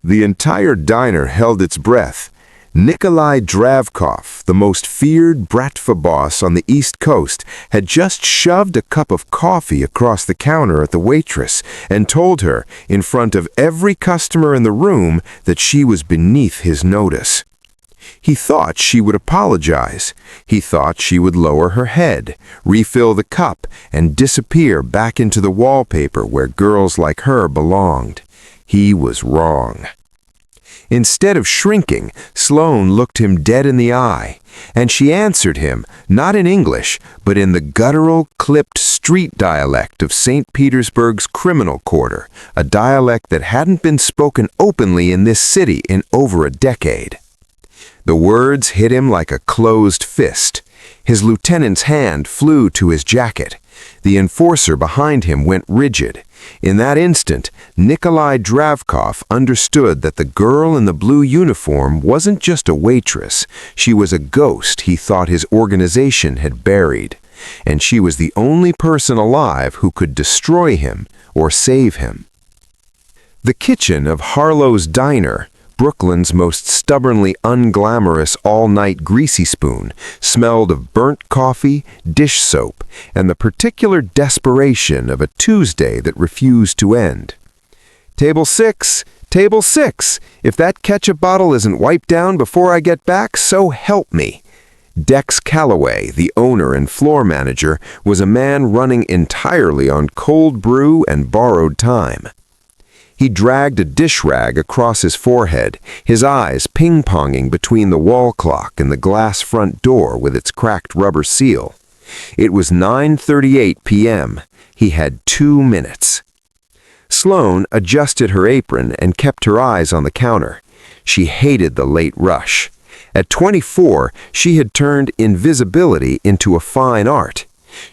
The entire diner held its breath. Nikolai Dravkov, the most feared Bratva boss on the East Coast, had just shoved a cup of coffee across the counter at the Waitress and told her, in front of every customer in the room, that she was beneath his notice. He thought she would apologize. He thought she would lower her head, refill the cup, and disappear back into the wallpaper where girls like her belonged. He was wrong. Instead of shrinking, Sloane looked him dead in the eye, and she answered him, not in English, but in the guttural, clipped street dialect of St. Petersburg's criminal quarter, a dialect that hadn't been spoken openly in this city in over a decade. The words hit him like a closed fist. His lieutenant's hand flew to his jacket. The enforcer behind him went rigid. In that instant, Nikolai Dravkov understood that the girl in the blue uniform wasn't just a waitress. She was a ghost he thought his organization had buried. And she was the only person alive who could destroy him or save him. The kitchen of Harlow's Diner, Brooklyn's most stubbornly unglamorous all-night greasy spoon, smelled of burnt coffee, dish soap, and the particular desperation of a Tuesday that refused to end. "Table 6! Table 6! If that ketchup bottle isn't wiped down before I get back, so help me!" Dex Calloway, the owner and floor manager, was a man running entirely on cold brew and borrowed time. He dragged a dish rag across his forehead, his eyes ping-ponging between the wall clock and the glass front door with its cracked rubber seal. It was 9:38 p.m. He had 2 minutes. Sloane adjusted her apron and kept her eyes on the counter. She hated the late rush. At 24, she had turned invisibility into a fine art.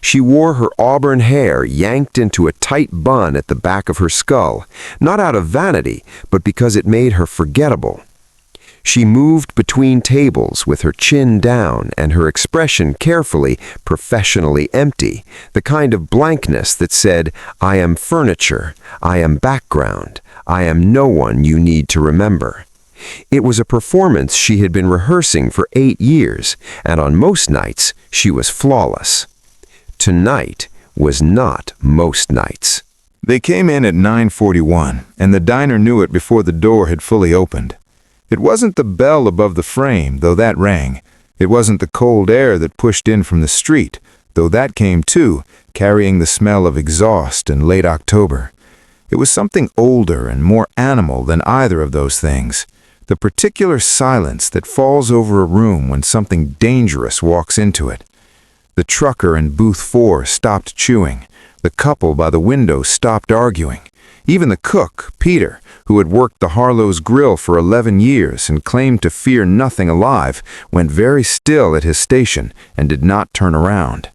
She wore her auburn hair yanked into a tight bun at the back of her skull, not out of vanity, but because it made her forgettable. She moved between tables with her chin down and her expression carefully, professionally empty, the kind of blankness that said, "I am furniture, I am background, I am no one you need to remember." It was a performance she had been rehearsing for 8 years, and on most nights she was flawless. Tonight was not most nights. They came in at 9:41, and the diner knew it before the door had fully opened. It wasn't the bell above the frame, though that rang. It wasn't the cold air that pushed in from the street, though that came too, carrying the smell of exhaust and late October. It was something older and more animal than either of those things. The particular silence that falls over a room when something dangerous walks into it. The trucker in booth 4 stopped chewing. The couple by the window stopped arguing. Even the cook, Peter, who had worked the Harlow's grill for 11 years and claimed to fear nothing alive, went very still at his station and did not turn around.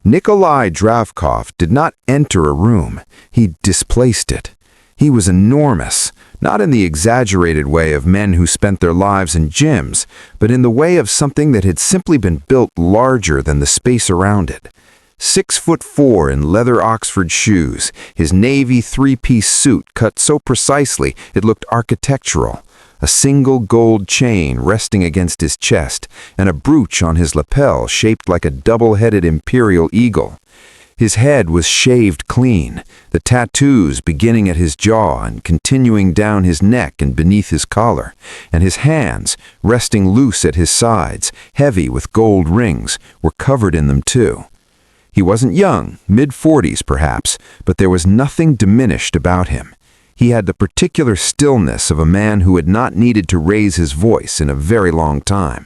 Nikolai Dravkov did not enter a room. He displaced it. He was enormous, not in the exaggerated way of men who spent their lives in gyms, but in the way of something that had simply been built larger than the space around it. 6'4" in leather Oxford shoes, his navy 3-piece suit cut so precisely it looked architectural, a single gold chain resting against his chest, and a brooch on his lapel shaped like a double-headed imperial eagle. His head was shaved clean, the tattoos beginning at his jaw and continuing down his neck and beneath his collar, and his hands, resting loose at his sides, heavy with gold rings, were covered in them too. He wasn't young, mid-40s perhaps, but there was nothing diminished about him. He had the particular stillness of a man who had not needed to raise his voice in a very long time.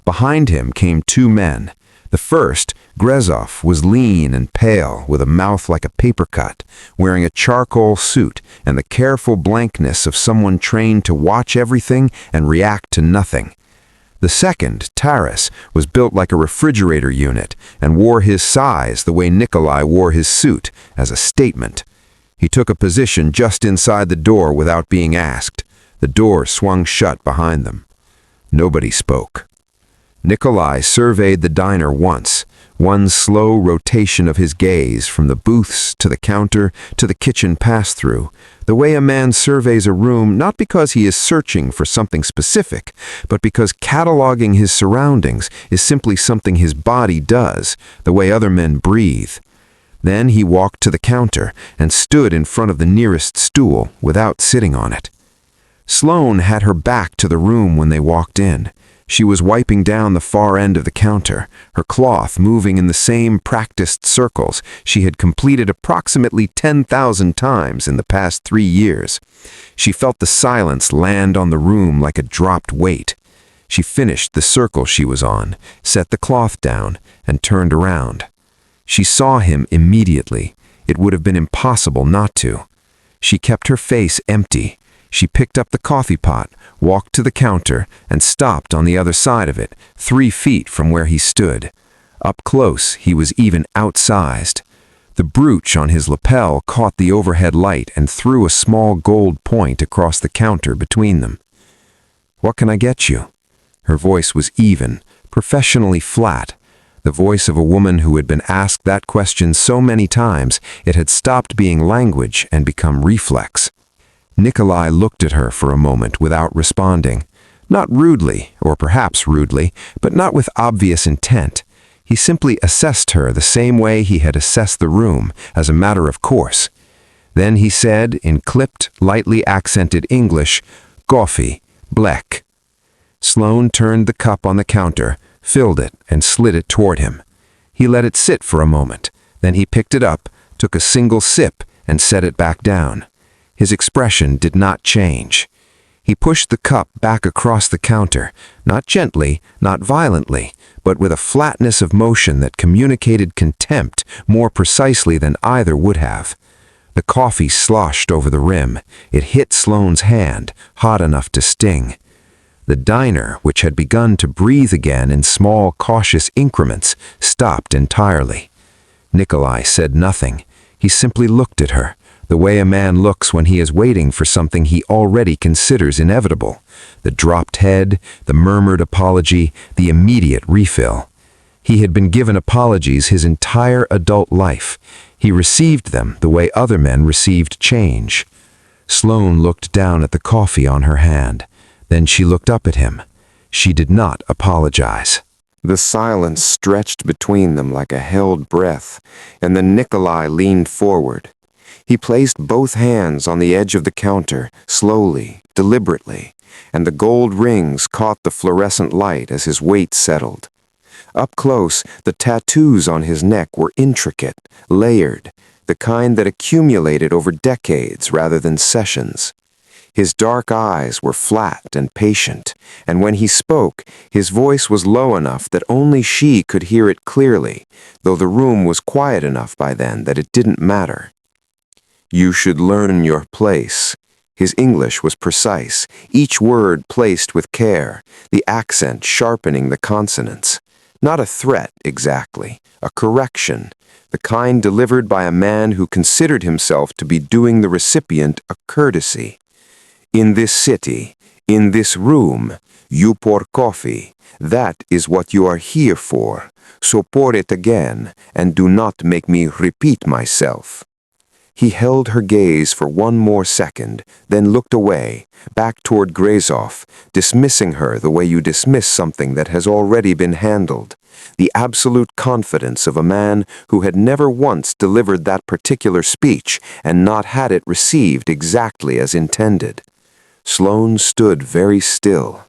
Behind him came 2 men. The first, Grezov, was lean and pale, with a mouth like a paper cut, wearing a charcoal suit and the careful blankness of someone trained to watch everything and react to nothing. The second, Taras, was built like a refrigerator unit and wore his size the way Nikolai wore his suit, as a statement. He took a position just inside the door without being asked. The door swung shut behind them. Nobody spoke. Nikolai surveyed the diner once, One slow rotation of his gaze from the booths to the counter to the kitchen pass-through, the way a man surveys a room not because he is searching for something specific, but because cataloging his surroundings is simply something his body does, the way other men breathe. Then he walked to the counter and stood in front of the nearest stool without sitting on it. Sloane had her back to the room when they walked in. She was wiping down the far end of the counter, her cloth moving in the same practiced circles she had completed approximately 10,000 times in the past 3 years. She felt the silence land on the room like a dropped weight. She finished the circle she was on, set the cloth down, and turned around. She saw him immediately. It would have been impossible not to. She kept her face empty. She picked up the coffee pot, walked to the counter, and stopped on the other side of it, 3 feet from where he stood. Up close, he was even outsized. The brooch on his lapel caught the overhead light and threw a small gold point across the counter between them. "What can I get you?" Her voice was even, professionally flat. The voice of a woman who had been asked that question so many times it had stopped being language and become reflex. Nikolai looked at her for a moment without responding. Not rudely, or perhaps rudely, but not with obvious intent. He simply assessed her the same way he had assessed the room, as a matter of course. Then he said, in clipped, lightly accented English, "Coffee, black." Sloane turned the cup on the counter, filled it, and slid it toward him. He let it sit for a moment. Then he picked it up, took a single sip, and set it back down. His expression did not change. He pushed the cup back across the counter, not gently, not violently, but with a flatness of motion that communicated contempt more precisely than either would have. The coffee sloshed over the rim. It hit Sloane's hand, hot enough to sting. The diner, which had begun to breathe again in small, cautious increments, stopped entirely. Nikolai said nothing. He simply looked at her, the way a man looks when he is waiting for something he already considers inevitable. The dropped head, the murmured apology, the immediate refill. He had been given apologies his entire adult life. He received them the way other men received change. Sloane looked down at the coffee on her hand. Then she looked up at him. She did not apologize. The silence stretched between them like a held breath, and then Nikolai leaned forward. He placed both hands on the edge of the counter, slowly, deliberately, and the gold rings caught the fluorescent light as his weight settled. Up close, the tattoos on his neck were intricate, layered, the kind that accumulated over decades rather than sessions. His dark eyes were flat and patient, and when he spoke, his voice was low enough that only she could hear it clearly, though the room was quiet enough by then that it didn't matter. "You should learn your place." His English was precise, each word placed with care, the accent sharpening the consonants. Not a threat, exactly, a correction, the kind delivered by a man who considered himself to be doing the recipient a courtesy. "In this city, in this room, you pour coffee. That is what you are here for. So pour it again, and do not make me repeat myself." He held her gaze for one more second, then looked away, back toward Grayzoff, dismissing her the way you dismiss something that has already been handled. The absolute confidence of a man who had never once delivered that particular speech and not had it received exactly as intended. Sloane stood very still.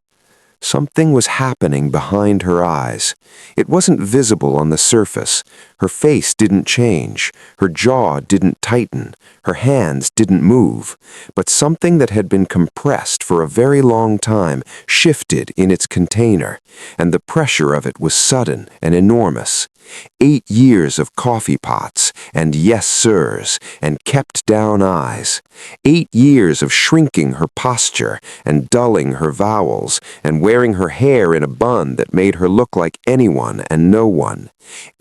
Something was happening behind her eyes. It wasn't visible on the surface. Her face didn't change. Her jaw didn't tighten. Her hands didn't move. But something that had been compressed for a very long time shifted in its container, and the pressure of it was sudden and enormous. 8 years of coffee pots, and yes sirs, and kept down eyes. 8 years of shrinking her posture, and dulling her vowels, and wearing her hair in a bun that made her look like anyone and no one.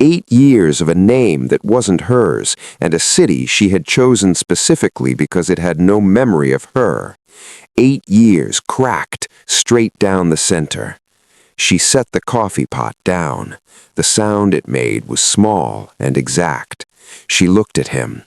8 years of a name that wasn't hers, and a city she had chosen specifically because it had no memory of her. 8 years cracked straight down the center. She set the coffee pot down. The sound it made was small and exact. She looked at him.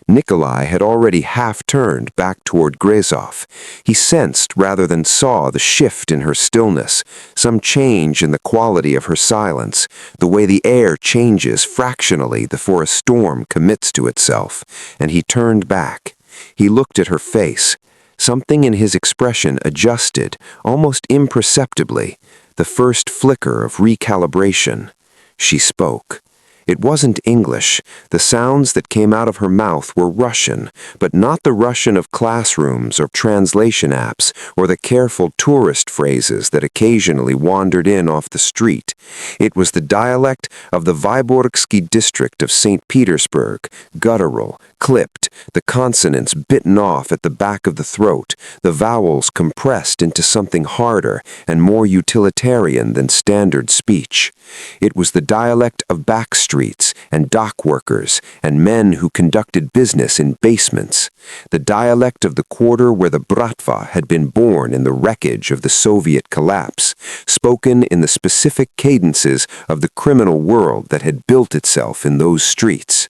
Nikolai had already half-turned back toward Grezov. He sensed rather than saw the shift in her stillness, some change in the quality of her silence, the way the air changes fractionally before a storm commits to itself, and he turned back. He looked at her face. Something in his expression adjusted, almost imperceptibly, the first flicker of recalibration. She spoke. It wasn't English. The sounds that came out of her mouth were Russian, but not the Russian of classrooms or translation apps or the careful tourist phrases that occasionally wandered in off the street. It was the dialect of the Vyborgsky district of St. Petersburg, guttural, clipped, the consonants bitten off at the back of the throat, the vowels compressed into something harder and more utilitarian than standard speech. It was the dialect of back streets and dock workers and men who conducted business in basements, the dialect of the quarter where the Bratva had been born in the wreckage of the Soviet collapse, spoken in the specific cadences of the criminal world that had built itself in those streets.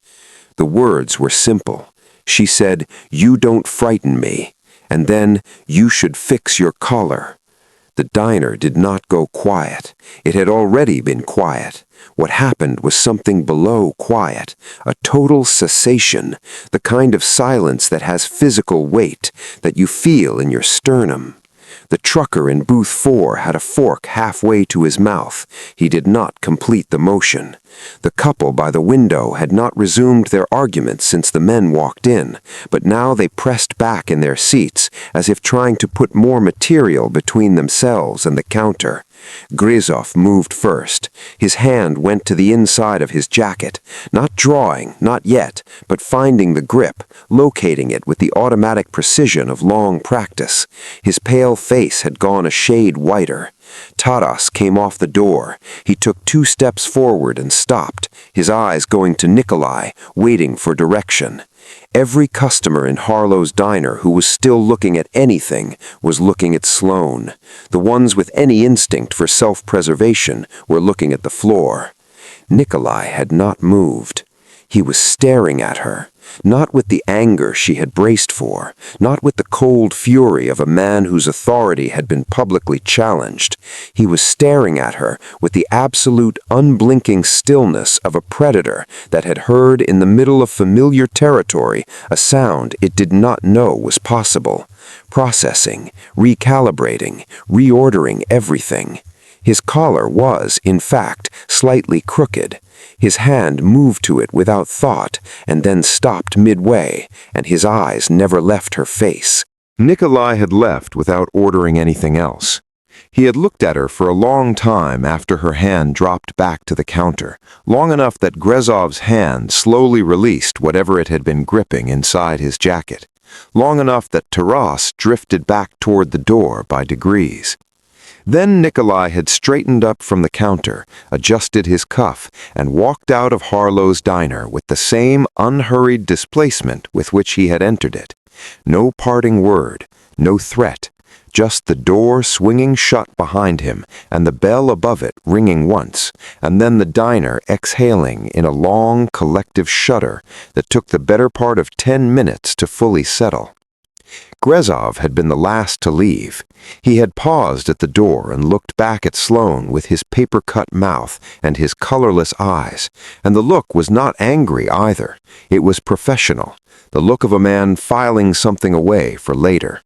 The words were simple. She said, "You don't frighten me," and then, "You should fix your collar." The diner did not go quiet. It had already been quiet. What happened was something below quiet, a total cessation, the kind of silence that has physical weight, that you feel in your sternum. The trucker in booth 4 had a fork halfway to his mouth. He did not complete the motion. The couple by the window had not resumed their argument since the men walked in, but now they pressed back in their seats, as if trying to put more material between themselves and the counter. Grezov moved first. His hand went to the inside of his jacket, not drawing, not yet, but finding the grip, locating it with the automatic precision of long practice. His pale face had gone a shade whiter. Taras came off the door. He took 2 steps forward and stopped, his eyes going to Nikolai, waiting for direction. Every customer in Harlow's diner who was still looking at anything was looking at Sloane. The ones with any instinct for self-preservation were looking at the floor. Nikolai had not moved. He was staring at her, not with the anger she had braced for, not with the cold fury of a man whose authority had been publicly challenged. He was staring at her with the absolute, unblinking stillness of a predator that had heard in the middle of familiar territory a sound it did not know was possible, processing, recalibrating, reordering everything. His collar was, in fact, slightly crooked. His hand moved to it without thought, and then stopped midway, and his eyes never left her face. Nikolai had left without ordering anything else. He had looked at her for a long time after her hand dropped back to the counter, long enough that Grezov's hand slowly released whatever it had been gripping inside his jacket, long enough that Taras drifted back toward the door by degrees. Then Nikolai had straightened up from the counter, adjusted his cuff, and walked out of Harlow's diner with the same unhurried displacement with which he had entered it. No parting word, no threat, just the door swinging shut behind him and the bell above it ringing once, and then the diner exhaling in a long collective shudder that took the better part of 10 minutes to fully settle. Grezov had been the last to leave. He had paused at the door and looked back at Sloane with his paper-cut mouth and his colorless eyes, and the look was not angry either. It was professional, the look of a man filing something away for later.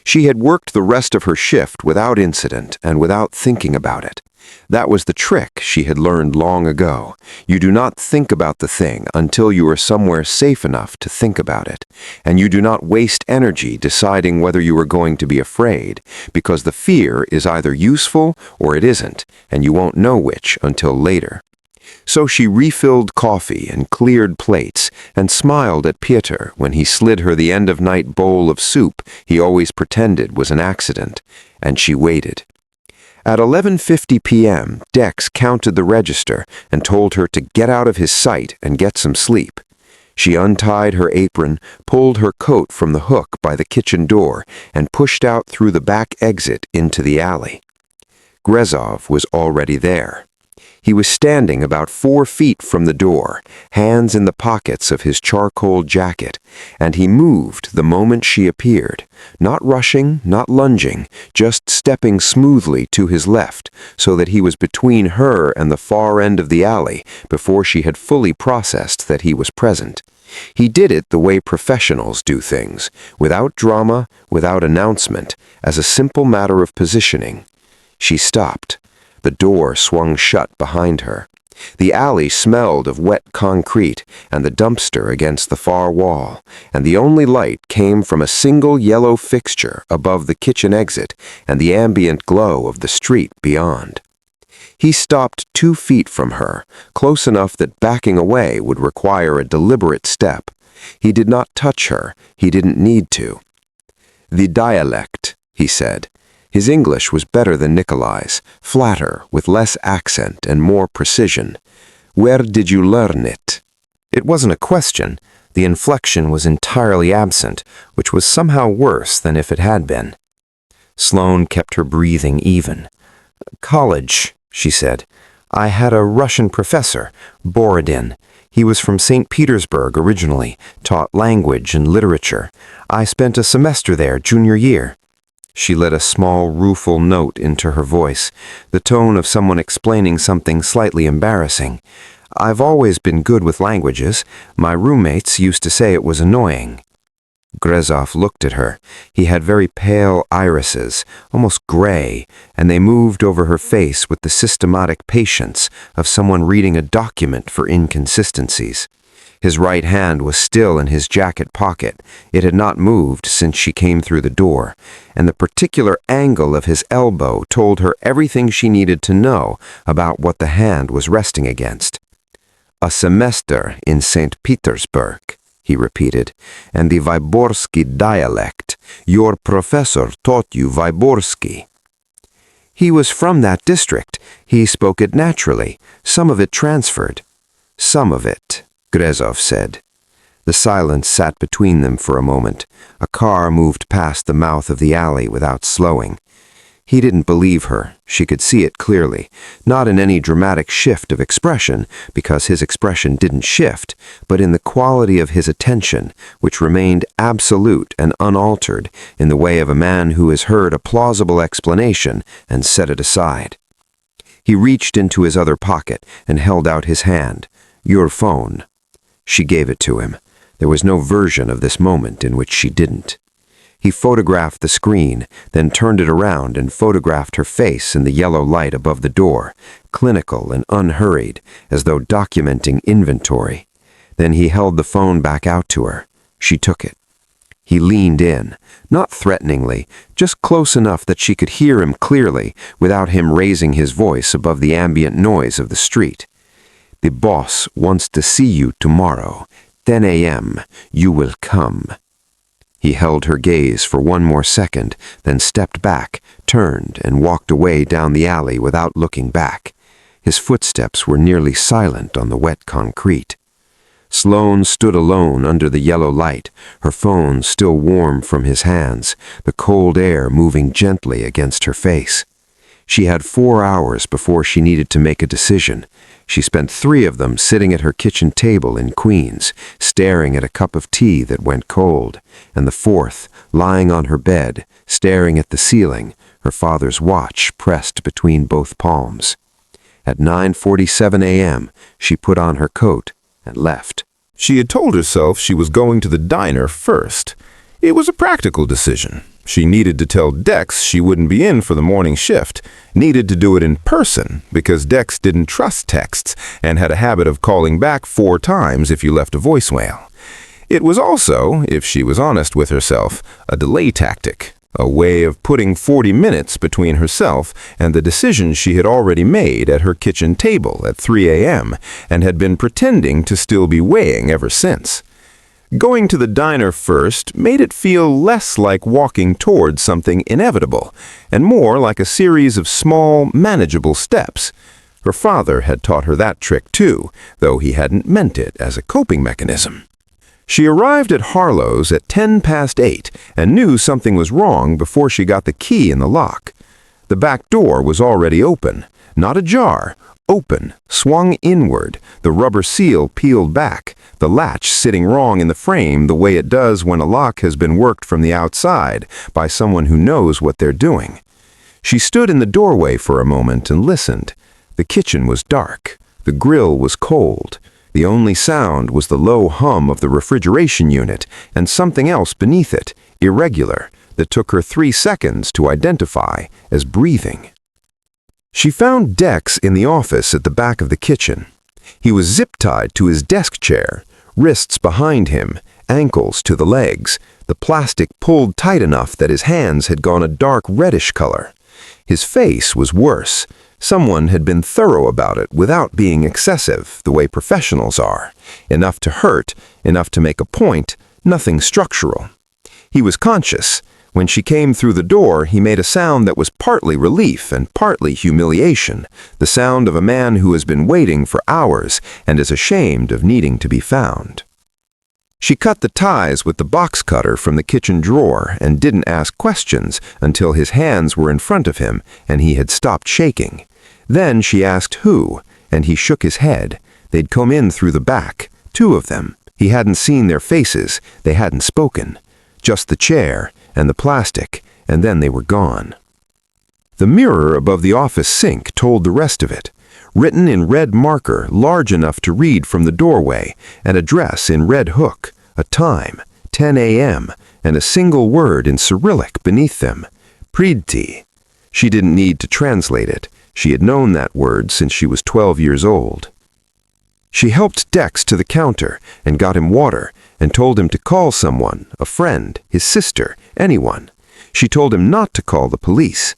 She had worked the rest of her shift without incident and without thinking about it. That was the trick she had learned long ago. You do not think about the thing until you are somewhere safe enough to think about it, and you do not waste energy deciding whether you are going to be afraid, because the fear is either useful or it isn't, and you won't know which until later. So she refilled coffee and cleared plates and smiled at Peter when he slid her the end-of-night bowl of soup he always pretended was an accident, and she waited. At 11:50 p.m., Dex counted the register and told her to get out of his sight and get some sleep. She untied her apron, pulled her coat from the hook by the kitchen door, and pushed out through the back exit into the alley. Grezov was already there. He was standing about 4 feet from the door, hands in the pockets of his charcoal jacket, and he moved the moment she appeared, not rushing, not lunging, just stepping smoothly to his left, so that he was between her and the far end of the alley before she had fully processed that he was present. He did it the way professionals do things, without drama, without announcement, as a simple matter of positioning. She stopped. The door swung shut behind her. The alley smelled of wet concrete and the dumpster against the far wall, and the only light came from a single yellow fixture above the kitchen exit and the ambient glow of the street beyond. He stopped 2 feet from her, close enough that backing away would require a deliberate step. He did not touch her. He didn't need to. "The dialect," he said. His English was better than Nikolai's, flatter, with less accent and more precision. "Where did you learn it?" It wasn't a question. The inflection was entirely absent, which was somehow worse than if it had been. Sloane kept her breathing even. "College," she said. "I had a Russian professor, Borodin. He was from St. Petersburg originally, taught language and literature. I spent a semester there junior year." She let a small, rueful note into her voice, the tone of someone explaining something slightly embarrassing. "I've always been good with languages. My roommates used to say it was annoying." Grezov looked at her. He had very pale irises, almost gray, and they moved over her face with the systematic patience of someone reading a document for inconsistencies. His right hand was still in his jacket pocket. It had not moved since she came through the door, and the particular angle of his elbow told her everything she needed to know about what the hand was resting against. "A semester in St. Petersburg," he repeated, "and the Vyborgsky dialect. Your professor taught you Vyborgsky." "He was from that district. He spoke it naturally. Some of it transferred." "Some of it," Grezov said. The silence sat between them for a moment. A car moved past the mouth of the alley without slowing. He didn't believe her. She could see it clearly, not in any dramatic shift of expression, because his expression didn't shift, but in the quality of his attention, which remained absolute and unaltered in the way of a man who has heard a plausible explanation and set it aside. He reached into his other pocket and held out his hand. "Your phone." She gave it to him. There was no version of this moment in which she didn't. He photographed the screen, then turned it around and photographed her face in the yellow light above the door, clinical and unhurried, as though documenting inventory. Then he held the phone back out to her. She took it. He leaned in, not threateningly, just close enough that she could hear him clearly without him raising his voice above the ambient noise of the street. "The boss wants to see you tomorrow, 10 a.m. You will come." He held her gaze for one more second, then stepped back, turned, and walked away down the alley without looking back. His footsteps were nearly silent on the wet concrete. Sloane stood alone under the yellow light, her phone still warm from his hands, the cold air moving gently against her face. She had 4 hours before she needed to make a decision. She spent 3 of them sitting at her kitchen table in Queens, staring at a cup of tea that went cold, and the 4th, lying on her bed, staring at the ceiling, her father's watch pressed between both palms. At 9:47 a.m., she put on her coat and left. She had told herself she was going to the diner first. It was a practical decision. She needed to tell Dex she wouldn't be in for the morning shift, needed to do it in person because Dex didn't trust texts and had a habit of calling back 4 times if you left a voicemail. It was also, if she was honest with herself, a delay tactic, a way of putting 40 minutes between herself and the decision she had already made at her kitchen table at 3 a.m. and had been pretending to still be weighing ever since. Going to the diner first made it feel less like walking towards something inevitable, and more like a series of small, manageable steps. Her father had taught her that trick too, though he hadn't meant it as a coping mechanism. She arrived at Harlow's at 8:10 and knew something was wrong before she got the key in the lock. The back door was already open, not ajar, open, swung inward, the rubber seal peeled back, the latch sitting wrong in the frame the way it does when a lock has been worked from the outside by someone who knows what they're doing. She stood in the doorway for a moment and listened. The kitchen was dark. The grill was cold. The only sound was the low hum of the refrigeration unit and something else beneath it, irregular, that took her 3 seconds to identify as breathing. She found Dex in the office at the back of the kitchen. He was zip-tied to his desk chair, wrists behind him, ankles to the legs, the plastic pulled tight enough that his hands had gone a dark reddish color. His face was worse. Someone had been thorough about it without being excessive, the way professionals are. Enough to hurt, enough to make a point, nothing structural. He was conscious. When she came through the door, he made a sound that was partly relief and partly humiliation, the sound of a man who has been waiting for hours and is ashamed of needing to be found. She cut the ties with the box cutter from the kitchen drawer and didn't ask questions until his hands were in front of him and he had stopped shaking. Then she asked who, and he shook his head. They'd come in through the back, 2 of them. He hadn't seen their faces, they hadn't spoken. Just the chair and the plastic, and then they were gone. The mirror above the office sink told the rest of it. Written in red marker, large enough to read from the doorway, an address in red hook, a time, 10 a.m., and a single word in Cyrillic beneath them, Pridti. She didn't need to translate it. She had known that word since she was 12 years old. She helped Dex to the counter and got him water and told him to call someone, a friend, his sister, anyone. She told him not to call the police.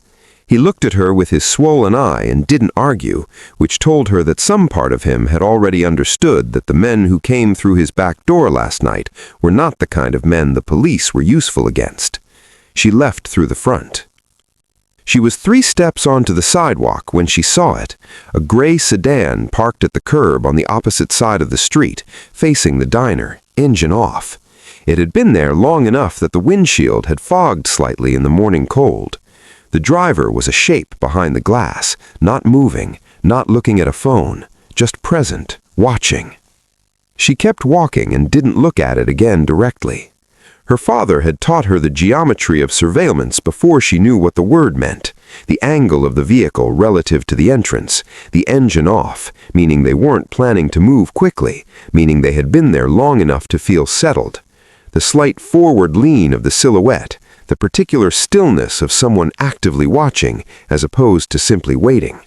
He looked at her with his swollen eye and didn't argue, which told her that some part of him had already understood that the men who came through his back door last night were not the kind of men the police were useful against. She left through the front. She was 3 steps onto the sidewalk when she saw it, a gray sedan parked at the curb on the opposite side of the street, facing the diner, engine off. It had been there long enough that the windshield had fogged slightly in the morning cold. The driver was a shape behind the glass, not moving, not looking at a phone, just present, watching. She kept walking and didn't look at it again directly. Her father had taught her the geometry of surveillance before she knew what the word meant. The angle of the vehicle relative to the entrance, the engine off, meaning they weren't planning to move quickly, meaning they had been there long enough to feel settled. The slight forward lean of the silhouette, the particular stillness of someone actively watching as opposed to simply waiting.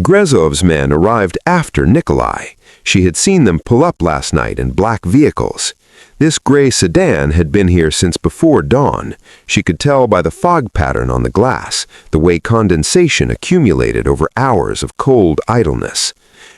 Grezov's men arrived after Nikolai. She had seen them pull up last night in black vehicles. This gray sedan had been here since before dawn. She could tell by the fog pattern on the glass, the way condensation accumulated over hours of cold idleness.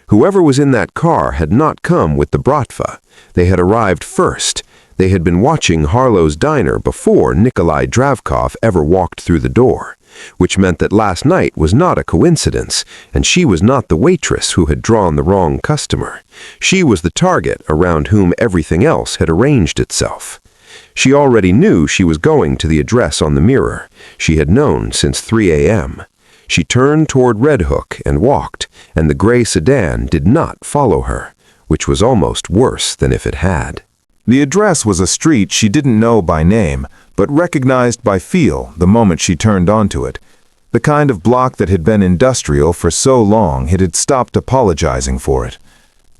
Whoever was in that car had not come with the Bratva. They had arrived first. They had been watching Harlow's diner before Nikolai Dravkov ever walked through the door, which meant that last night was not a coincidence, and she was not the waitress who had drawn the wrong customer. She was the target around whom everything else had arranged itself. She already knew she was going to the address on the mirror. She had known since 3 a.m. She turned toward Red Hook and walked, and the gray sedan did not follow her, which was almost worse than if it had. The address was a street she didn't know by name, but recognized by feel the moment she turned onto it. The kind of block that had been industrial for so long it had stopped apologizing for it.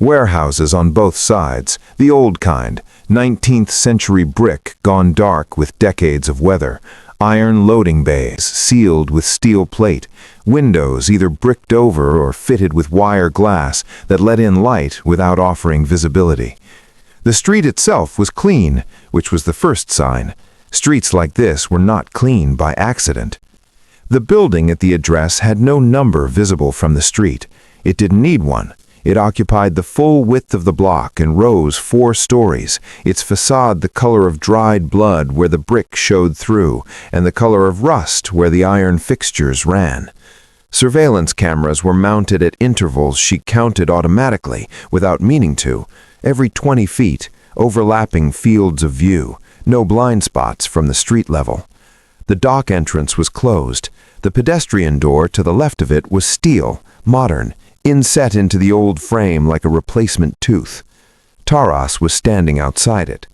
Warehouses on both sides, the old kind, 19th century brick gone dark with decades of weather, iron loading bays sealed with steel plate, windows either bricked over or fitted with wire glass that let in light without offering visibility. The street itself was clean, which was the first sign. Streets like this were not clean by accident. The building at the address had no number visible from the street. It didn't need one. It occupied the full width of the block and rose 4 stories, its facade the color of dried blood where the brick showed through, and the color of rust where the iron fixtures ran. Surveillance cameras were mounted at intervals she counted automatically, without meaning to, every 20 feet, overlapping fields of view, no blind spots from the street level. The dock entrance was closed. The pedestrian door to the left of it was steel, modern, inset into the old frame like a replacement tooth. Taras was standing outside it.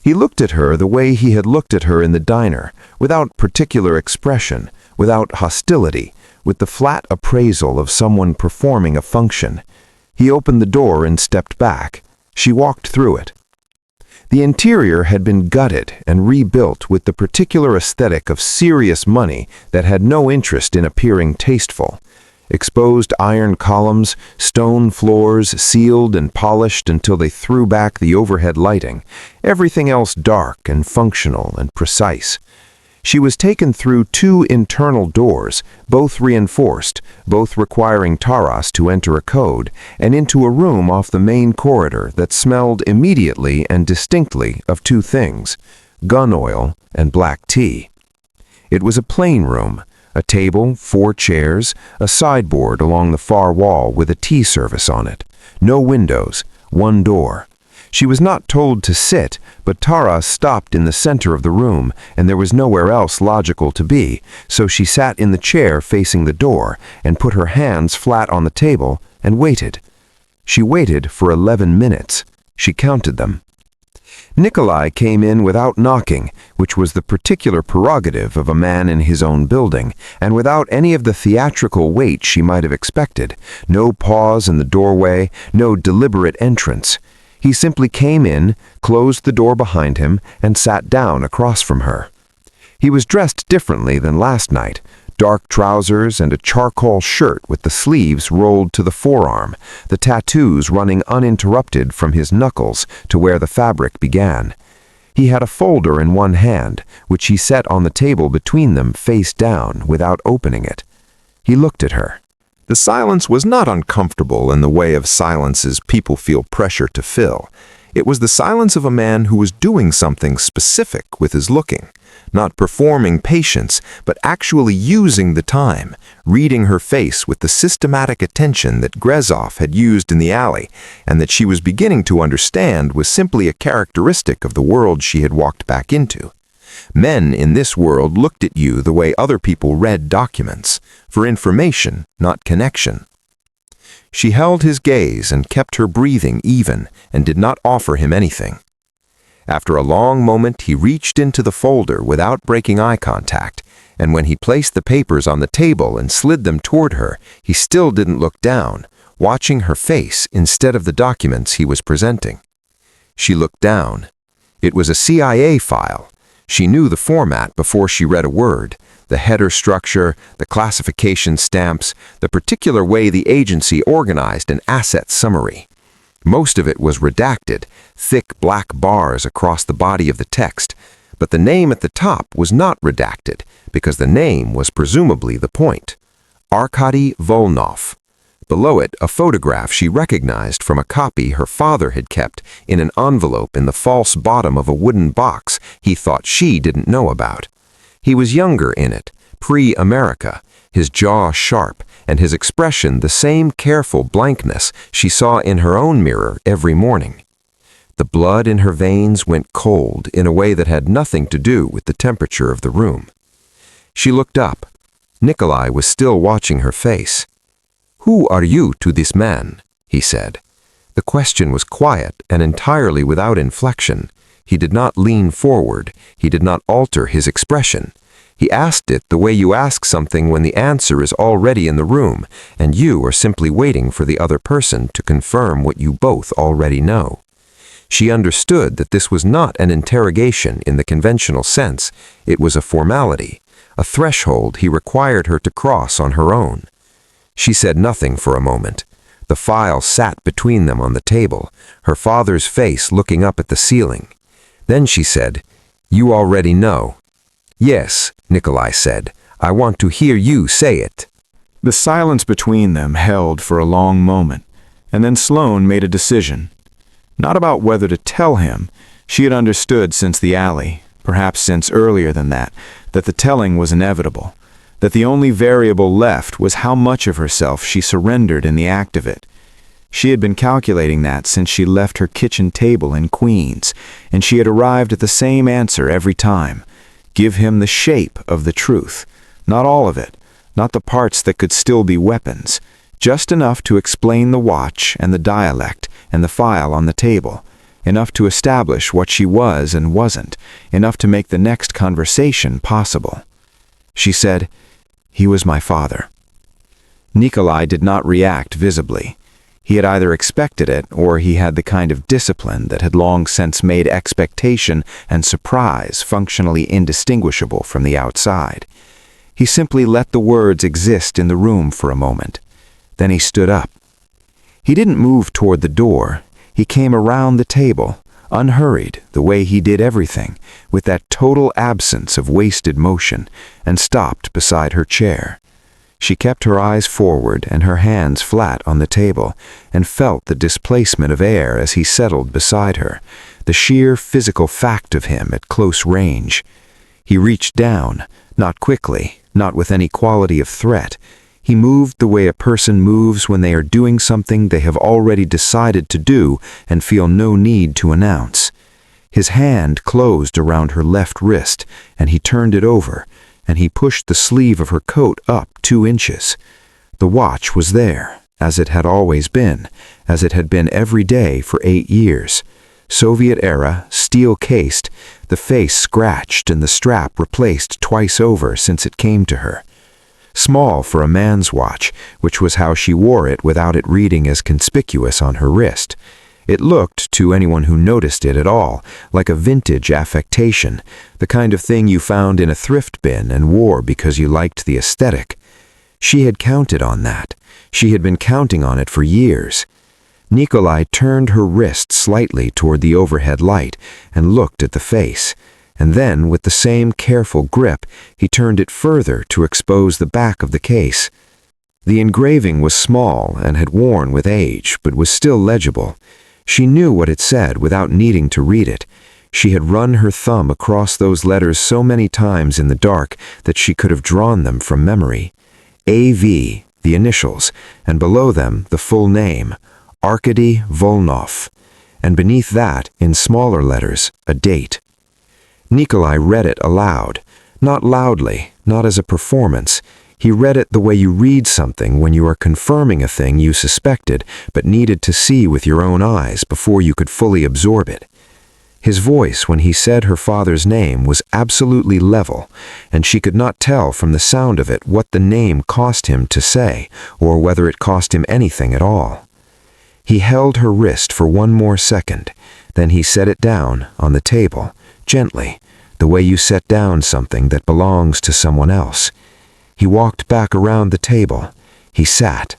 He looked at her the way he had looked at her in the diner, without particular expression, without hostility, with the flat appraisal of someone performing a function. He opened the door and stepped back. She walked through it. The interior had been gutted and rebuilt with the particular aesthetic of serious money that had no interest in appearing tasteful. Exposed iron columns, stone floors sealed and polished until they threw back the overhead lighting, everything else dark and functional and precise. She was taken through 2 internal doors, both reinforced, both requiring Taras to enter a code, and into a room off the main corridor that smelled immediately and distinctly of 2 things: gun oil and black tea. It was a plain room. A table, 4 chairs, a sideboard along the far wall with a tea service on it. No windows, 1 door. She was not told to sit, but Taras stopped in the center of the room, and there was nowhere else logical to be, so she sat in the chair facing the door and put her hands flat on the table and waited. She waited for 11 minutes. She counted them. Nikolai came in without knocking, which was the particular prerogative of a man in his own building, and without any of the theatrical wait she might have expected. No pause in the doorway, no deliberate entrance. He simply came in, closed the door behind him, and sat down across from her. He was dressed differently than last night. Dark trousers and a charcoal shirt with the sleeves rolled to the forearm, the tattoos running uninterrupted from his knuckles to where the fabric began. He had a folder in one hand, which he set on the table between them face down without opening it. He looked at her. The silence was not uncomfortable in the way of silences people feel pressure to fill. It was the silence of a man who was doing something specific with his looking. Not performing patience, but actually using the time, reading her face with the systematic attention that Grezov had used in the alley, and that she was beginning to understand was simply a characteristic of the world she had walked back into. Men in this world looked at you the way other people read documents, for information, not connection. She held his gaze and kept her breathing even and did not offer him anything. After a long moment, he reached into the folder without breaking eye contact, and when he placed the papers on the table and slid them toward her, he still didn't look down, watching her face instead of the documents he was presenting. She looked down. It was a CIA file. She knew the format before she read a word, the header structure, the classification stamps, the particular way the agency organized an asset summary. Most of it was redacted, thick black bars across the body of the text, but the name at the top was not redacted, because the name was presumably the point. Arkady Volnov. Below it, a photograph she recognized from a copy her father had kept in an envelope in the false bottom of a wooden box he thought she didn't know about. He was younger in it, pre-America, his jaw sharp, and his expression the same careful blankness she saw in her own mirror every morning. The blood in her veins went cold in a way that had nothing to do with the temperature of the room. She looked up. Nikolai was still watching her face. "Who are you to this man?" he said. The question was quiet and entirely without inflection. He did not lean forward. He did not alter his expression. He asked it the way you ask something when the answer is already in the room, and you are simply waiting for the other person to confirm what you both already know. She understood that this was not an interrogation in the conventional sense. It was a formality, a threshold he required her to cross on her own. She said nothing for a moment. The file sat between them on the table, her father's face looking up at the ceiling. Then she said, "You already know." "Yes," Nikolai said. "I want to hear you say it." The silence between them held for a long moment, and then Sloane made a decision. Not about whether to tell him. She had understood since the alley, perhaps since earlier than that the telling was inevitable, that the only variable left was how much of herself she surrendered in the act of it. She had been calculating that since she left her kitchen table in Queens, and she had arrived at the same answer every time. give him the shape of the truth, not all of it, not the parts that could still be weapons, just enough to explain the watch and the dialect and the file on the table, enough to establish what she was and wasn't, enough to make the next conversation possible. She said, "He was my father." Nikolai did not react visibly. He had either expected it, or he had the kind of discipline that had long since made expectation and surprise functionally indistinguishable from the outside. He simply let the words exist in the room for a moment. Then he stood up. He didn't move toward the door. He came around the table, unhurried, the way he did everything, with that total absence of wasted motion, and stopped beside her chair. She kept her eyes forward and her hands flat on the table, and felt the displacement of air as he settled beside her, the sheer physical fact of him at close range. He reached down, not quickly, not with any quality of threat. He moved the way a person moves when they are doing something they have already decided to do and feel no need to announce. His hand closed around her left wrist, and he turned it over, and he pushed the sleeve of her coat up 2 inches. The watch was there, as it had always been, as it had been every day for 8 years. Soviet era, steel-cased, the face scratched and the strap replaced twice over since it came to her. Small for a man's watch, which was how she wore it without it reading as conspicuous on her wrist. It looked, to anyone who noticed it at all, like a vintage affectation, the kind of thing you found in a thrift bin and wore because you liked the aesthetic. She had counted on that. She had been counting on it for years. Nikolai turned her wrist slightly toward the overhead light and looked at the face, and then, with the same careful grip, he turned it further to expose the back of the case. The engraving was small and had worn with age, but was still legible. She knew what it said without needing to read it. She had run her thumb across those letters so many times in the dark that she could have drawn them from memory. A.V., the initials, and below them the full name, Arkady Volnov, and beneath that, in smaller letters, a date. Nikolai read it aloud, not loudly, not as a performance. He read it the way you read something when you are confirming a thing you suspected but needed to see with your own eyes before you could fully absorb it. His voice when he said her father's name was absolutely level, and she could not tell from the sound of it what the name cost him to say, or whether it cost him anything at all. He held her wrist for 1 more second, then he set it down on the table, gently, the way you set down something that belongs to someone else. He walked back around the table. He sat.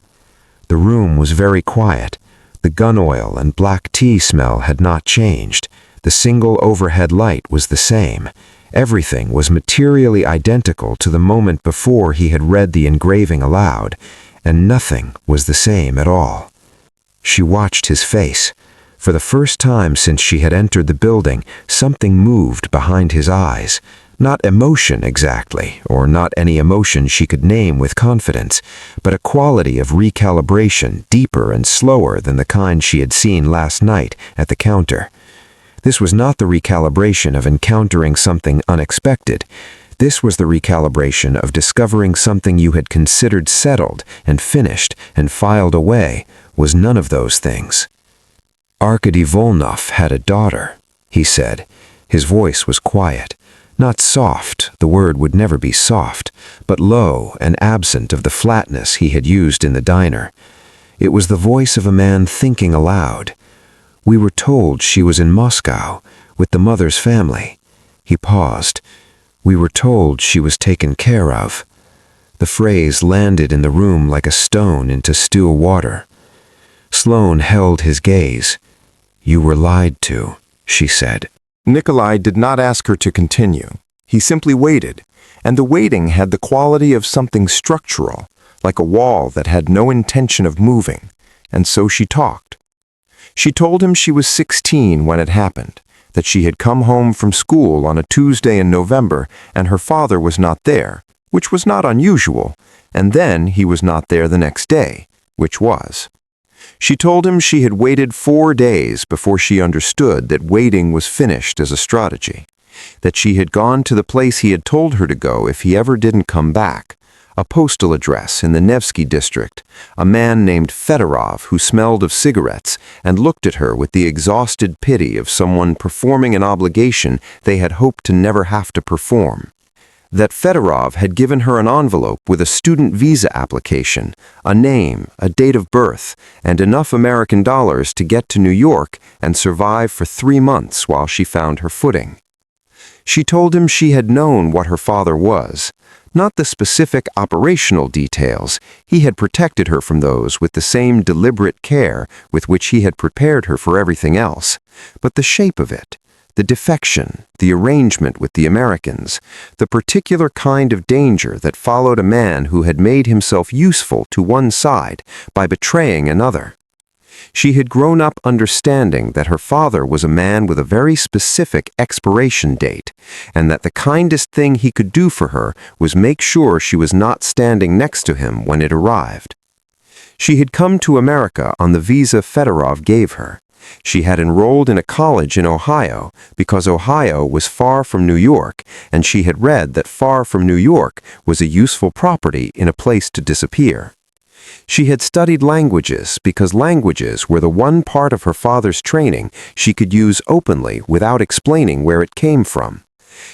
The room was very quiet. The gun oil and black tea smell had not changed. The single overhead light was the same. Everything was materially identical to the moment before he had read the engraving aloud, and nothing was the same at all. She watched his face. For the first time since she had entered the building, something moved behind his eyes. Not emotion exactly, or not any emotion she could name with confidence, but a quality of recalibration deeper and slower than the kind she had seen last night at the counter. This was not the recalibration of encountering something unexpected. This was the recalibration of discovering something you had considered settled and finished and filed away was none of those things. Arkady Volnov had a daughter, he said. His voice was quiet. Not soft, the word would never be soft, but low and absent of the flatness he had used in the diner. It was the voice of a man thinking aloud. We were told she was in Moscow, with the mother's family. He paused. We were told she was taken care of. The phrase landed in the room like a stone into still water. Sloane held his gaze. You were lied to, she said. Nikolai did not ask her to continue. He simply waited, and the waiting had the quality of something structural, like a wall that had no intention of moving, and so she talked. She told him she was 16 when it happened, that she had come home from school on a Tuesday in November and her father was not there, which was not unusual, and then he was not there the next day, which was. She told him she had waited 4 days before she understood that waiting was finished as a strategy. that she had gone to the place he had told her to go if he ever didn't come back, a postal address in the Nevsky district, a man named Fedorov who smelled of cigarettes and looked at her with the exhausted pity of someone performing an obligation they had hoped to never have to perform. That Fedorov had given her an envelope with a student visa application, a name, a date of birth, and enough American dollars to get to New York and survive for 3 months while she found her footing. She told him she had known what her father was, not the specific operational details. He had protected her from those with the same deliberate care with which he had prepared her for everything else, but the shape of it, the defection, the arrangement with the Americans, the particular kind of danger that followed a man who had made himself useful to one side by betraying another. She had grown up understanding that her father was a man with a very specific expiration date, and that the kindest thing he could do for her was make sure she was not standing next to him when it arrived. She had come to America on the visa Fedorov gave her. She had enrolled in a college in Ohio because Ohio was far from New York, and she had read that far from New York was a useful property in a place to disappear. She had studied languages because languages were the one part of her father's training she could use openly without explaining where it came from.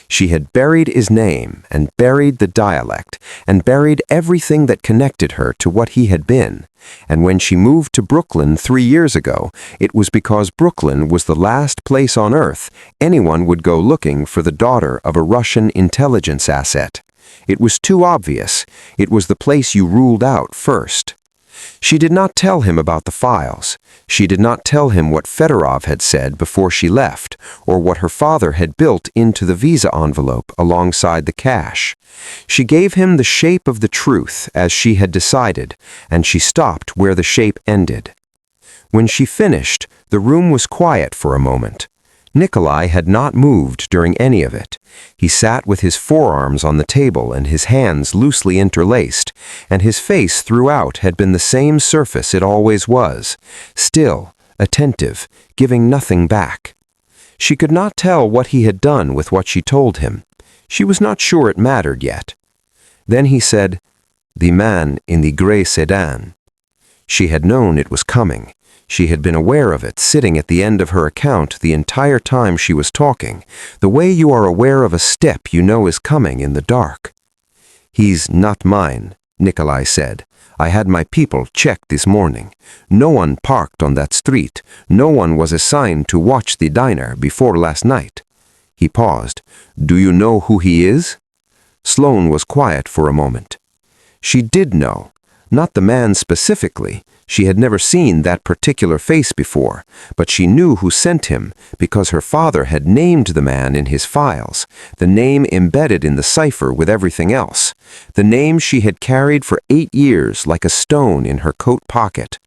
She had buried his name and buried the dialect and buried everything that connected her to what he had been. And when she moved to Brooklyn 3 years ago, it was because Brooklyn was the last place on earth anyone would go looking for the daughter of a Russian intelligence asset. It was too obvious. It was the place you ruled out first. She did not tell him about the files. She did not tell him what Fedorov had said before she left, or what her father had built into the visa envelope alongside the cash. She gave him the shape of the truth as she had decided, and she stopped where the shape ended. When she finished, the room was quiet for a moment. Nikolai had not moved during any of it. He sat with his forearms on the table and his hands loosely interlaced, and his face throughout had been the same surface it always was, still, attentive, giving nothing back. She could not tell what he had done with what she told him. She was not sure it mattered yet. Then he said, "The man in the gray sedan." She had known it was coming. She had been aware of it sitting at the end of her account the entire time she was talking, the way you are aware of a step you know is coming in the dark. "He's not mine," Nikolai said. "I had my people checked this morning. No one parked on that street. No one was assigned to watch the diner before last night." He paused. "Do you know who he is?" Sloane was quiet for a moment. She did know. Not the man specifically. She had never seen that particular face before, but she knew who sent him because her father had named the man in his files, the name embedded in the cipher with everything else, the name she had carried for 8 years like a stone in her coat pocket.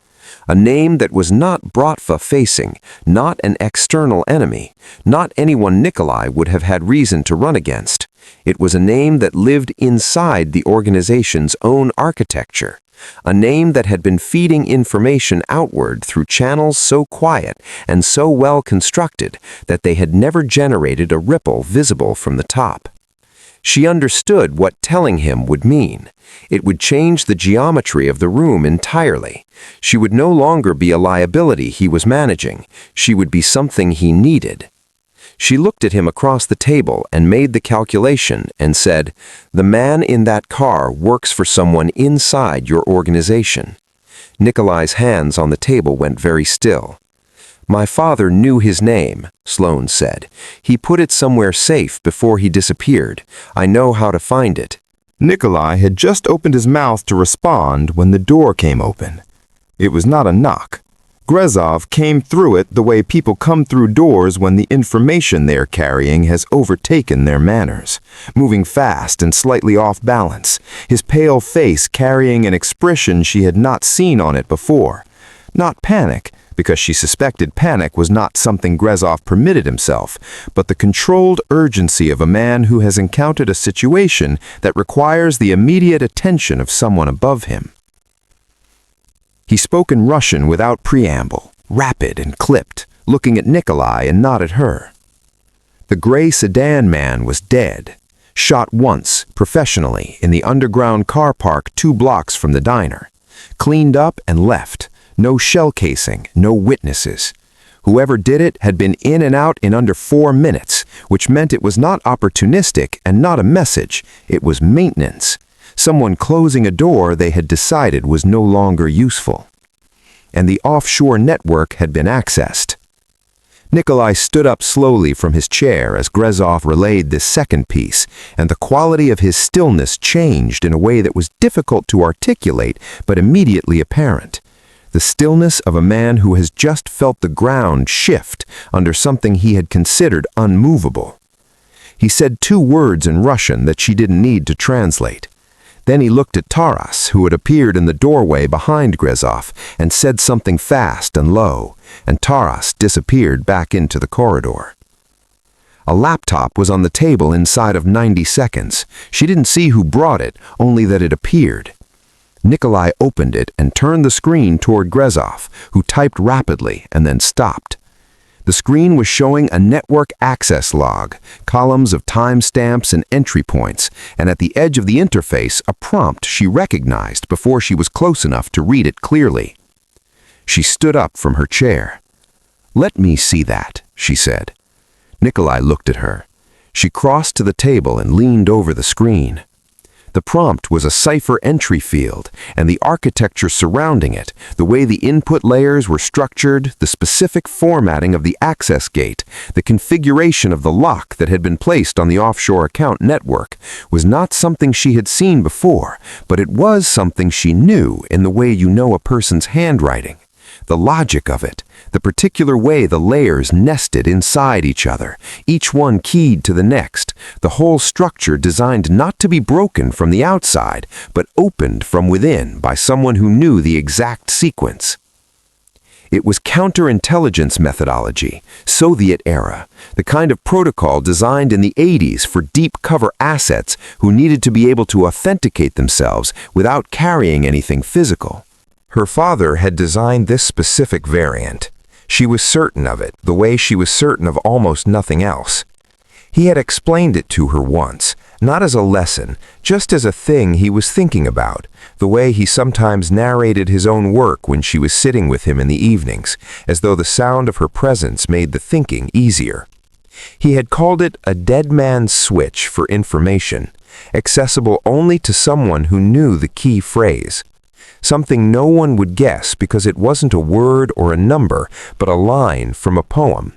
A name that was not Bratva facing, not an external enemy, not anyone Nikolai would have had reason to run against. It was a name that lived inside the organization's own architecture. A name that had been feeding information outward through channels so quiet and so well constructed that they had never generated a ripple visible from the top. She understood what telling him would mean. It would change the geometry of the room entirely. She would no longer be a liability he was managing. She would be something he needed. She looked at him across the table and made the calculation and said, "The man in that car works for someone inside your organization." Nikolai's hands on the table went very still. "My father knew his name," Sloane said. "He put it somewhere safe before he disappeared. I know how to find it." Nikolai had just opened his mouth to respond when the door came open. It was not a knock. Grezov came through it the way people come through doors when the information they're carrying has overtaken their manners, moving fast and slightly off balance, his pale face carrying an expression she had not seen on it before. Not panic, because she suspected panic was not something Grezov permitted himself, but the controlled urgency of a man who has encountered a situation that requires the immediate attention of someone above him. He spoke in Russian without preamble, rapid and clipped, looking at Nikolai and not at her. The gray sedan man was dead. Shot once, professionally, in the underground car park 2 blocks from the diner. Cleaned up and left. No shell casing, no witnesses. Whoever did it had been in and out in under 4 minutes, which meant it was not opportunistic and not a message. It was maintenance. Someone closing a door they had decided was no longer useful. And the offshore network had been accessed. Nikolai stood up slowly from his chair as Grezov relayed this second piece, and the quality of his stillness changed in a way that was difficult to articulate but immediately apparent. The stillness of a man who has just felt the ground shift under something he had considered unmovable. He said 2 words in Russian that she didn't need to translate. Then he looked at Taras, who had appeared in the doorway behind Grezov, and said something fast and low, and Taras disappeared back into the corridor. A laptop was on the table inside of 90 seconds. She didn't see who brought it, only that it appeared. Nikolai opened it and turned the screen toward Grezov, who typed rapidly and then stopped. The screen was showing a network access log, columns of timestamps and entry points, and at the edge of the interface a prompt she recognized before she was close enough to read it clearly. She stood up from her chair. "Let me see that," she said. Nikolai looked at her. She crossed to the table and leaned over the screen. The prompt was a cipher entry field, and the architecture surrounding it, the way the input layers were structured, the specific formatting of the access gate, the configuration of the lock that had been placed on the offshore account network, was not something she had seen before, but it was something she knew in the way you know a person's handwriting. The logic of it, the particular way the layers nested inside each other, each one keyed to the next, the whole structure designed not to be broken from the outside, but opened from within by someone who knew the exact sequence. It was counterintelligence methodology, Soviet era, the kind of protocol designed in the 80s for deep cover assets who needed to be able to authenticate themselves without carrying anything physical. Her father had designed this specific variant. She was certain of it, the way she was certain of almost nothing else. He had explained it to her once, not as a lesson, just as a thing he was thinking about, the way he sometimes narrated his own work when she was sitting with him in the evenings, as though the sound of her presence made the thinking easier. He had called it a dead man's switch for information, accessible only to someone who knew the key phrase. Something no one would guess because it wasn't a word or a number, but a line from a poem.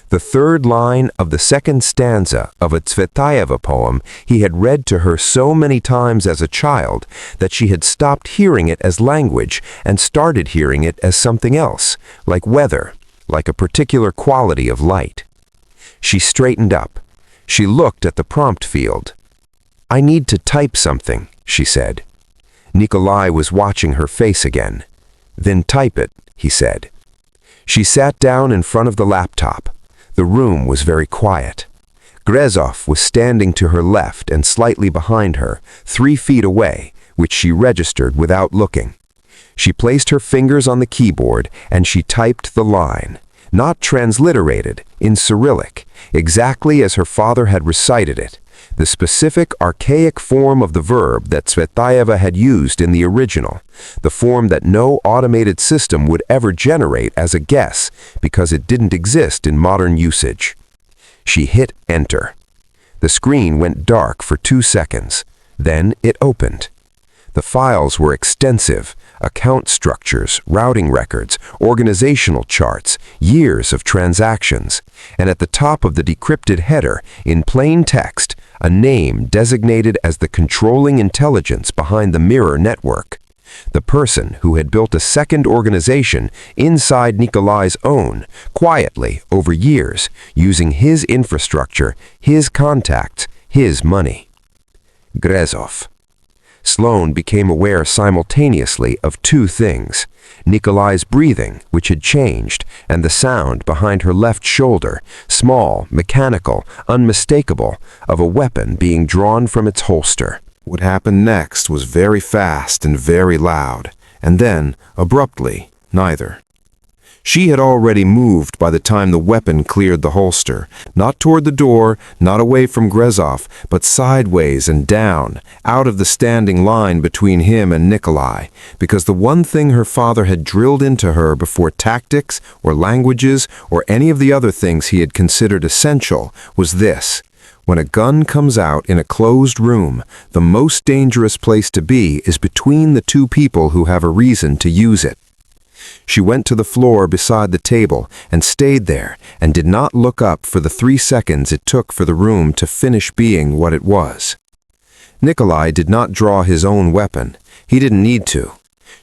The 3rd line of the 2nd stanza of a Tsvetaeva poem he had read to her so many times as a child that she had stopped hearing it as language and started hearing it as something else, like weather, like a particular quality of light. She straightened up. She looked at the prompt field. "I need to type something," she said. Nikolai was watching her face again. "Then type it," he said. She sat down in front of the laptop. The room was very quiet. Grezov was standing to her left and slightly behind her, 3 feet away, which she registered without looking. She placed her fingers on the keyboard and she typed the line, not transliterated, in Cyrillic, exactly as her father had recited it, the specific archaic form of the verb that Tsvetaeva had used in the original, the form that no automated system would ever generate as a guess because it didn't exist in modern usage. She hit enter. The screen went dark for 2 seconds. Then it opened. The files were extensive, account structures, routing records, organizational charts, years of transactions, and at the top of the decrypted header, in plain text, a name designated as the controlling intelligence behind the mirror network. The person who had built a second organization inside Nikolai's own, quietly, over years, using his infrastructure, his contacts, his money. Grezov. Sloane became aware simultaneously of 2 things: Nikolai's breathing, which had changed, and the sound behind her left shoulder, small, mechanical, unmistakable, of a weapon being drawn from its holster. What happened next was very fast and very loud, and then, abruptly, neither. She had already moved by the time the weapon cleared the holster, not toward the door, not away from Grezov, but sideways and down, out of the standing line between him and Nikolai, because the one thing her father had drilled into her before tactics or languages or any of the other things he had considered essential was this: when a gun comes out in a closed room, the most dangerous place to be is between the two people who have a reason to use it. She went to the floor beside the table and stayed there and did not look up for the 3 seconds it took for the room to finish being what it was. Nikolai did not draw his own weapon. He didn't need to.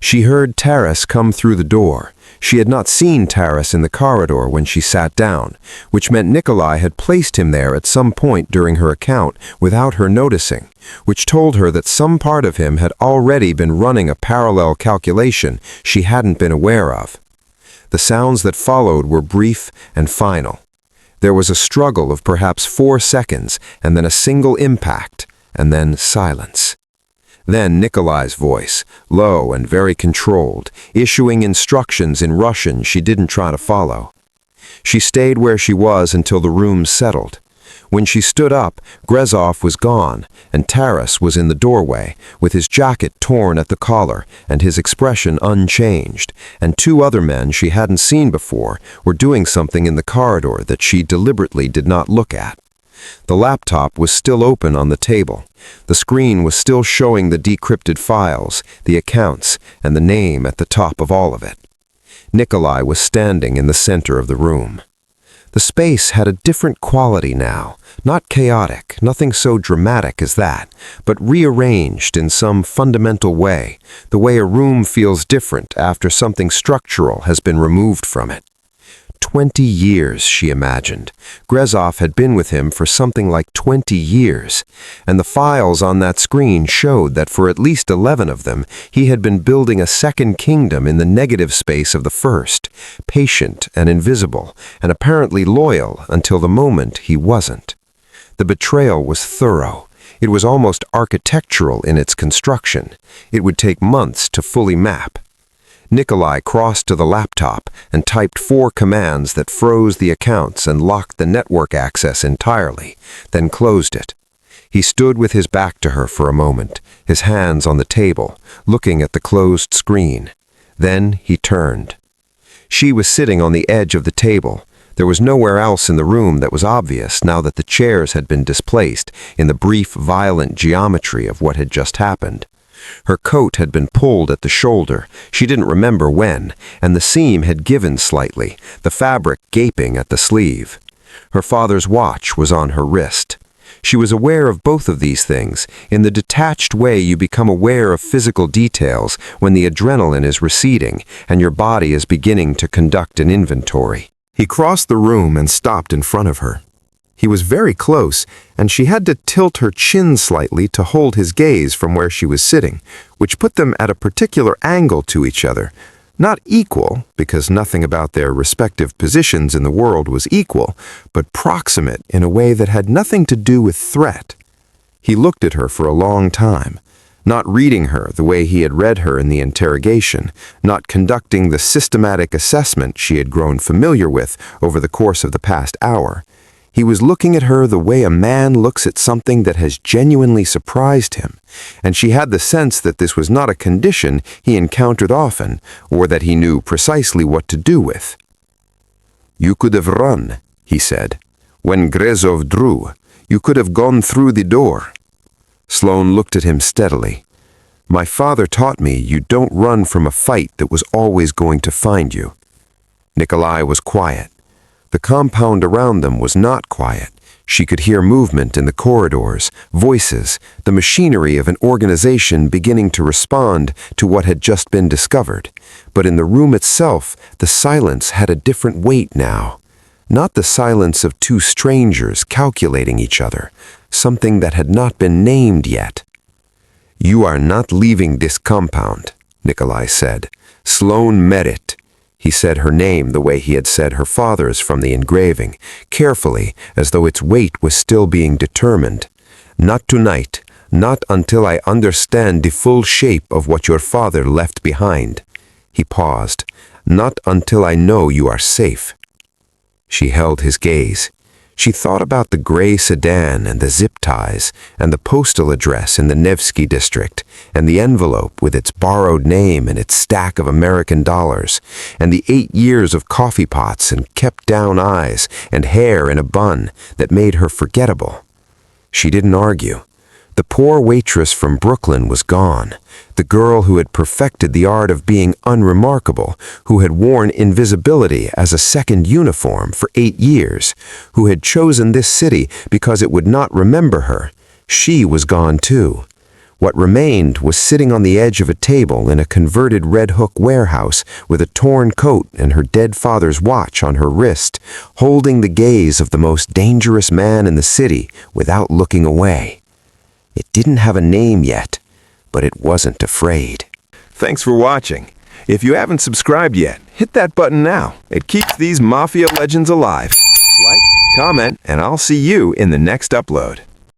She heard Taras come through the door. She had not seen Taras in the corridor when she sat down, which meant Nikolai had placed him there at some point during her account without her noticing, which told her that some part of him had already been running a parallel calculation she hadn't been aware of. The sounds that followed were brief and final. There was a struggle of perhaps 4 seconds, and then a single impact, and then silence. Then Nikolai's voice, low and very controlled, issuing instructions in Russian she didn't try to follow. She stayed where she was until the room settled. When she stood up, Grezov was gone, and Taras was in the doorway, with his jacket torn at the collar and his expression unchanged, and 2 other men she hadn't seen before were doing something in the corridor that she deliberately did not look at. The laptop was still open on the table. The screen was still showing the decrypted files, the accounts, and the name at the top of all of it. Nikolai was standing in the center of the room. The space had a different quality now, not chaotic, nothing so dramatic as that, but rearranged in some fundamental way, the way a room feels different after something structural has been removed from it. 20 years, she imagined. Grezov had been with him for something like 20 years, and the files on that screen showed that for at least 11 of them, he had been building a second kingdom in the negative space of the first, patient and invisible, and apparently loyal until the moment he wasn't. The betrayal was thorough. It was almost architectural in its construction. It would take months to fully map. Nikolai crossed to the laptop and typed 4 commands that froze the accounts and locked the network access entirely, then closed it. He stood with his back to her for a moment, his hands on the table, looking at the closed screen. Then he turned. She was sitting on the edge of the table. There was nowhere else in the room that was obvious now that the chairs had been displaced in the brief, violent geometry of what had just happened. Her coat had been pulled at the shoulder, she didn't remember when, and the seam had given slightly, the fabric gaping at the sleeve. Her father's watch was on her wrist. She was aware of both of these things, in the detached way you become aware of physical details when the adrenaline is receding and your body is beginning to conduct an inventory. He crossed the room and stopped in front of her. He was very close, and she had to tilt her chin slightly to hold his gaze from where she was sitting, which put them at a particular angle to each other. Not equal, because nothing about their respective positions in the world was equal, but proximate in a way that had nothing to do with threat. He looked at her for a long time, not reading her the way he had read her in the interrogation, not conducting the systematic assessment she had grown familiar with over the course of the past hour. He was looking at her the way a man looks at something that has genuinely surprised him, and she had the sense that this was not a condition he encountered often, or that he knew precisely what to do with. "You could have run," he said. "When Grezov drew, you could have gone through the door." Sloane looked at him steadily. "My father taught me you don't run from a fight that was always going to find you." Nikolai was quiet. The compound around them was not quiet. She could hear movement in the corridors, voices, the machinery of an organization beginning to respond to what had just been discovered. But in the room itself, the silence had a different weight now. Not the silence of 2 strangers calculating each other, something that had not been named yet. "You are not leaving this compound," Nikolai said. "Sloane Merritt." He said her name the way he had said her father's from the engraving, carefully, as though its weight was still being determined. "Not tonight, not until I understand the full shape of what your father left behind." He paused. Not until I know you are safe." She held his gaze. She thought about the gray sedan and the zip ties and the postal address in the Nevsky district and the envelope with its borrowed name and its stack of American dollars and the 8 years of coffee pots and kept-down eyes and hair in a bun that made her forgettable. She didn't argue. The poor waitress from Brooklyn was gone, the girl who had perfected the art of being unremarkable, who had worn invisibility as a second uniform for 8 years, who had chosen this city because it would not remember her. She was gone too. What remained was sitting on the edge of a table in a converted Red Hook warehouse with a torn coat and her dead father's watch on her wrist, holding the gaze of the most dangerous man in the city without looking away. It didn't have a name yet, but it wasn't afraid. Thanks for watching. If you haven't subscribed yet, hit that button now. It keeps these Mafia legends alive. Like, comment, and I'll see you in the next upload.